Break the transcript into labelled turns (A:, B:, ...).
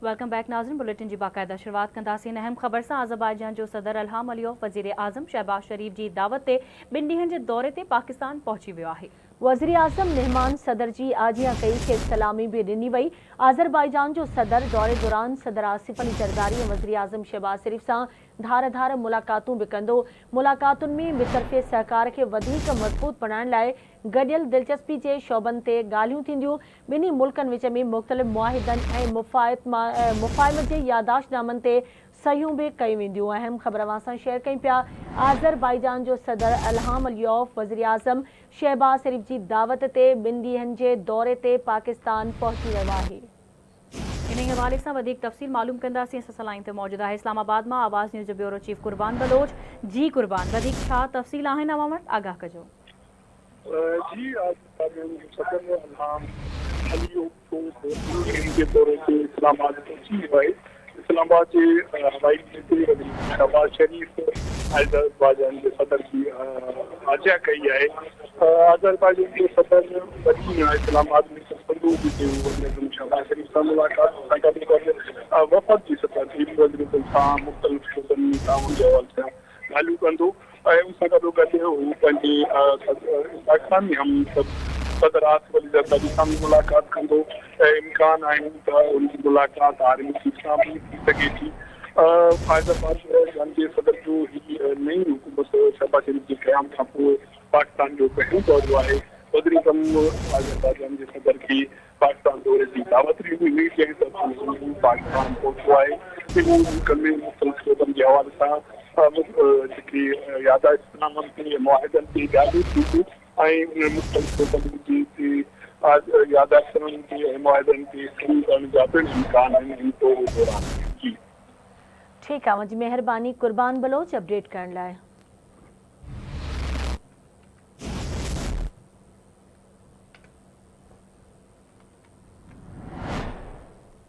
A: Welcome back नाज़रीन। Bulletin जी बाकायदा शुरुआत कंदासीं अहम ख़बर सां। अज़रबाईजान जो सदर इल्हाम अलियोव वज़ीर आज़म शहबाज शरीफ जी दावत ते 2 ॾींहनि जे दौरे ते पाकिस्तान पहुची वियो आहे। वज़ीर आज़म मेहमान सदर जी आजिया कई खेत सलामी भी ॾिनी वई। अज़रबाईजान जो सदर दौरे दौरान सदर आसिफ अली जरदारी ऐं वज़ीर आज़म शहबाज शरीफ सां धार धार मुलाक़ातूं भी कंदो। मुलाक़ातुनि में बितरफ़े सहकार खे वधीक मज़बूत बणाइण लाइ गॾियल दिलचस्पी जे शोबनि ते ॻाल्हियूं थींदियूं। ॿिन्ही मुल्कनि विच में मुख़्तलिफ़ मुआहिदनि ऐं मुफ़ाहिमत जे यादाश्तनामनि ते सहियूं भी कई वेंदियूं। अहम ख़बर अवां सां शेयर कयूं पिया। अज़रबाईजान जो सदर इल्हाम अलियोव वज़ीर आज़म शहबाज शरीफ जी दावत ते 2 ॾींहनि जे दौरे ते पाकिस्तान पहुची वियो आहे। इन हवाले सां वधीक तफ़सील मालूम कंदासीं। असां लाइन ते मौजूद आहे इस्लामाबाद मां आवाज़ न्यूज़ जो ब्यूरो चीफ कुर्बान बलोच। जी कुर्बान, वधीक छा तफ़सील आहिनि अवां वटि, आगाह कजो।
B: जी सदर इल्हाम अलियोव के दौरे ते इस्लामाबाद पहुची वियो आहे। इस्लामाबाद के हवाई अड्डे ते शहबाज शरीफ अज़रबाईजान के सदर की आजिया कई है। अज़रबाईजान के सदर वॾी इस्लामाबाद में संदू भी शहबाज शरीफ सां मुलाक़ात सां गॾु वफ़द जी सतह ते वज़ीर सां मुख़्तलिफ़ शोबनि में ताउन जे हवाले सां ॻाल्हियूं कंदो ऐं उन सां गॾोगॾु हू पंहिंजे पाकिस्तान में हम सदर आसिफ अली जरदारी सां भी मुलाक़ात कंदो। इम्कान आहिनि त उनकी मुलाक़ात आर्मी चीफ सां भी थी सघे थी। अज़रबाईजान के सदर जो ही नई हुकूमत शहबाज शरीफ के क़याम खां पोइ पाकिस्तान जो पहिरियों दौरो आहे। वज़ीर आज़म अज़रबाईजान के सदर की पाकिस्तान दौरे की दावत ॾिनी हुई, जंहिं तरफ़ पाकिस्तान पहुतो आहे। ॿिन्ही मुल्कनि में मुख़्तलिफ़ शोबनि जे हवाले सां जेके यादाश्तनामनि ते मुआहिदनि ते ॻाल्हियूं थींदियूं ऐं मुख़्तलिफ़ शोबनि ते यादाश्तनामनि ते ऐं मुआहिदनि ते सही करण जा पिणु इम्कान आहिनि इन दौरे दौरान। जी
A: ठीकु आहे, मुंहिंजी महिरबानी कुर्बान बलोच अपडेट करण लाइ।